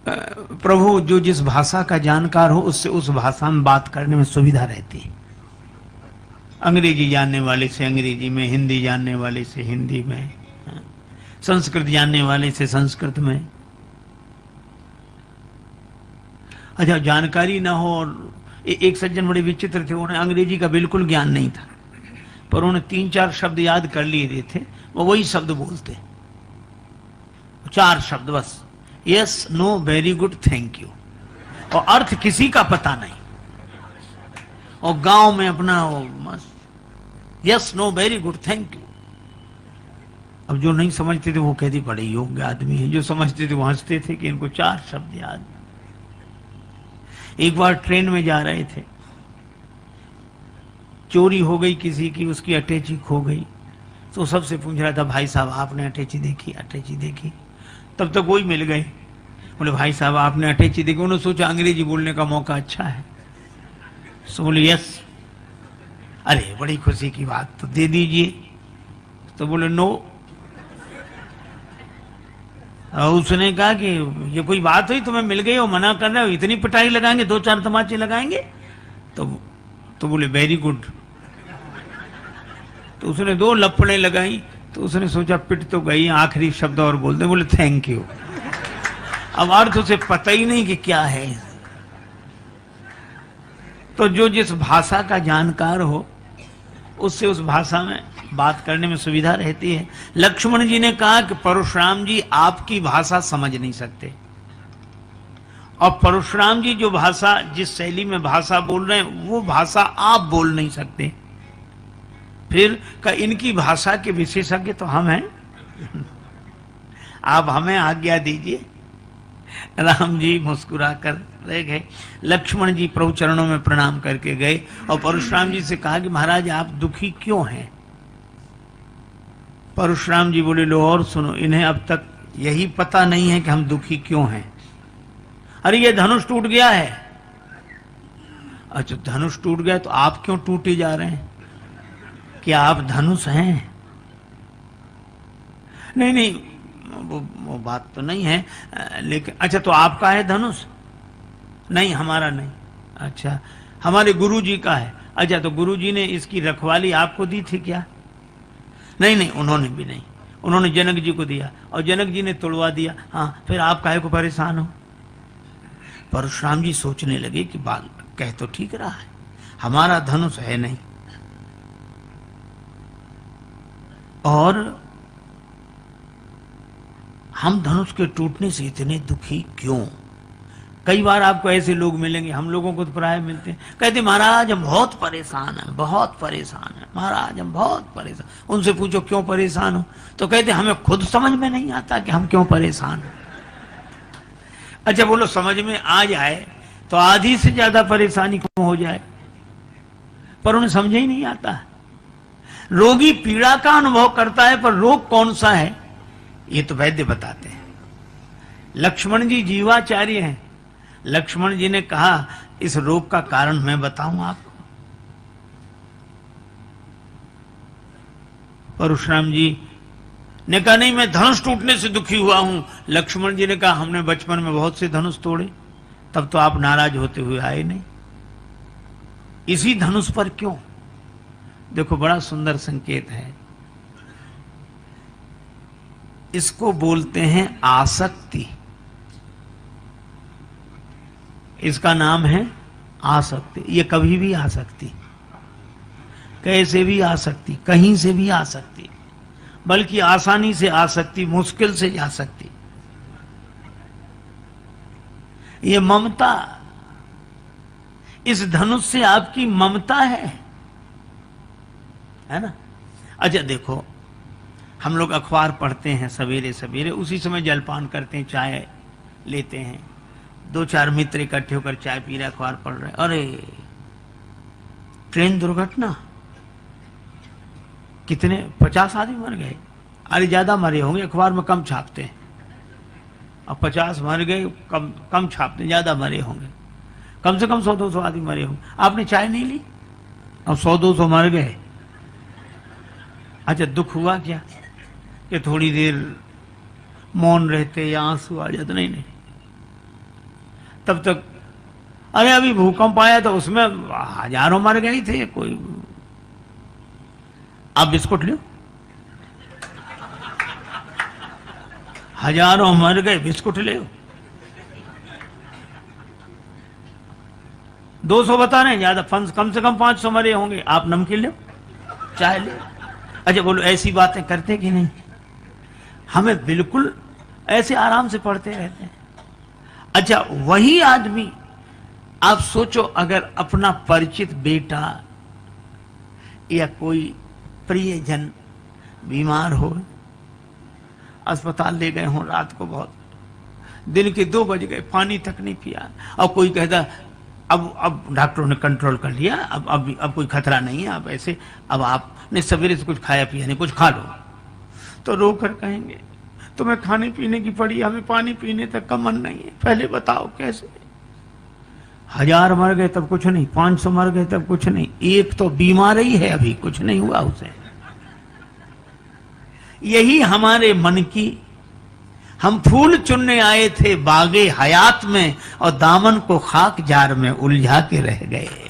प्रभु जो जिस भाषा का जानकार हो उससे उस भाषा में बात करने में सुविधा रहती है। अंग्रेजी जानने वाले से अंग्रेजी में, हिंदी जानने वाले से हिंदी में, संस्कृत जानने वाले से संस्कृत में। अच्छा, जानकारी ना हो। और एक सज्जन बड़े विचित्र थे, उन्हें अंग्रेजी का बिल्कुल ज्ञान नहीं था, पर उन्हें 3-4 शब्द याद कर लिए थे। वो वही शब्द बोलते, 4 शब्द बस, yes, no, very good, thank you, और अर्थ किसी का पता नहीं। और गांव में अपना वो मस्त, yes, no, very good, thank you. अब जो नहीं समझते थे वो कहती बड़े योग्य आदमी है, जो समझते थे वो हंसते थे कि इनको 4 शब्द याद। एक बार ट्रेन में जा रहे थे, चोरी हो गई किसी की, उसकी अटैची खो गई। तो सबसे पूछ रहा था, भाई साहब आपने अटैची देखी? अटैची देखी। तब तक वही मिल गए, बोले भाई साहब आपने अटैची देखी? उन्होंने सोचा अंग्रेजी बोलने का मौका अच्छा है, तो बोले यस। अरे बड़ी खुशी की बात, तो दे दीजिए। तो बोले नो। उसने कहा कि ये कोई बात हुई, तुम्हें मिल गई हो, मना कर रहे हो, इतनी पिटाई लगाएंगे, 2-4 तमाचे लगाएंगे? तो बोले वेरी गुड। तो उसने 2 लपड़े लगाई। तो उसने सोचा पिट तो गई, आखिरी शब्द और बोल दे, बोले थैंक यू। अब अर्थ उसे पता ही नहीं कि क्या है। तो जो जिस भाषा का जानकार हो उससे उस भाषा में बात करने में सुविधा रहती है। लक्ष्मण जी ने कहा कि परशुराम जी आपकी भाषा समझ नहीं सकते, और परशुराम जी जो भाषा, जिस शैली में भाषा बोल रहे हैं वो भाषा आप बोल नहीं सकते। फिर का इनकी भाषा के विशेषज्ञ तो हम हैं, आप हमें आज्ञा दीजिए। राम जी मुस्कुरा कर रह गए। लक्ष्मण जी प्रभु चरणों में प्रणाम करके गए और परशुराम जी से कहा कि महाराज आप दुखी क्यों हैं? परशुराम जी बोले लो और सुनो, इन्हें अब तक यही पता नहीं है कि हम दुखी क्यों हैं। अरे ये धनुष टूट गया है। अच्छा धनुष टूट गया तो आप क्यों टूटे जा रहे हैं? क्या आप धनुष हैं? नहीं नहीं वो बात तो नहीं है, लेकिन अच्छा तो आपका है धनुष? नहीं हमारा नहीं। अच्छा हमारे गुरुजी का है। अच्छा तो गुरुजी ने इसकी रखवाली आपको दी थी क्या? नहीं नहीं उन्होंने भी नहीं, उन्होंने जनक जी को दिया और जनक जी ने तोड़वा दिया। हाँ फिर आप काहे को परेशान हो? परशुराम जी सोचने लगे कि बात कह तो ठीक रहा है, हमारा धनुष है नहीं और हम धनुष के टूटने से इतने दुखी क्यों? कई बार आपको ऐसे लोग मिलेंगे, हम लोगों को तो प्राय मिलते हैं, कहते महाराज हम बहुत परेशान हैं, बहुत परेशान हैं महाराज, हम बहुत परेशान। उनसे पूछो क्यों परेशान हो, तो कहते हमें खुद समझ में नहीं आता कि हम क्यों परेशान हैं। अच्छा बोलो समझ में आ जाए तो आधी से ज्यादा परेशानी क्यों हो जाए, पर उन्हें समझ ही नहीं आता। रोगी पीड़ा का अनुभव करता है पर रोग कौन सा है ये तो वैद्य बताते हैं। लक्ष्मण जी जीवाचार्य हैं। लक्ष्मण जी ने कहा इस रोग का कारण मैं बताऊं आपको। परशुराम जी ने कहा नहीं मैं धनुष टूटने से दुखी हुआ हूं। लक्ष्मण जी ने कहा हमने बचपन में बहुत से धनुष तोड़े, तब तो आप नाराज होते हुए आए नहीं, इसी धनुष पर क्यों? देखो बड़ा सुंदर संकेत है, इसको बोलते हैं आसक्ति। इसका नाम है आसक्ति। ये कभी भी आ सकती, कैसे भी आ सकती, कहीं से भी आ सकती, बल्कि आसानी से आ सकती, मुश्किल से जा सकती। ये ममता, इस धनुष से आपकी ममता है ना? अच्छा देखो हम लोग अखबार पढ़ते हैं सवेरे सवेरे, उसी समय जलपान करते हैं, चाय लेते हैं, 2-4 मित्र इकट्ठे होकर चाय पी रहे, अखबार पढ़ रहे, अरे ट्रेन दुर्घटना, कितने 50 आदमी मर गए। अरे ज्यादा मरे होंगे, अखबार में कम छापते हैं, अब 50 मर गए, कम छापते हैं, ज्यादा मरे होंगे, कम से कम 100-200 आदमी मरे होंगे। आपने चाय नहीं ली, अब 100-200 मर गए। अच्छा दुख हुआ क्या कि थोड़ी देर मौन रहते या आंसू आ जाते? नहीं नहीं, तब तक अरे अभी भूकंप आया तो उसमें हजारों मर गए थे। कोई आप बिस्कुट लो, हजारों मर गए, बिस्कुट ले 200 बता रहे हैं, ज्यादा फंस कम से कम 500 मरे होंगे, आप नमकीन लो, चाय ले। अच्छा बोलो ऐसी बातें करते कि नहीं? हमें बिल्कुल ऐसे आराम से पढ़ते रहते हैं। अच्छा वही आदमी आप सोचो अगर अपना परिचित बेटा या कोई प्रियजन बीमार हो, अस्पताल ले गए हो, रात को बहुत दिन के 2 बज गए, पानी तक नहीं पिया, और कोई कहता अब डॉक्टरों ने कंट्रोल कर लिया, अब कोई खतरा नहीं है, अब ऐसे अब आपने सवेरे से कुछ खाया पिया नहीं, कुछ खा लो, तो रो कर कहेंगे तुम्हें खाने पीने की पड़ी, हमें पानी पीने तक का मन नहीं है, पहले बताओ कैसे। 1000 मर गए तब कुछ नहीं, 500 मर गए तब कुछ नहीं, एक तो बीमार ही है, अभी कुछ नहीं हुआ उसे। यही हमारे मन की, हम फूल चुनने आए थे बागे हयात में और दामन को खाक जार में उलझा के रह गए।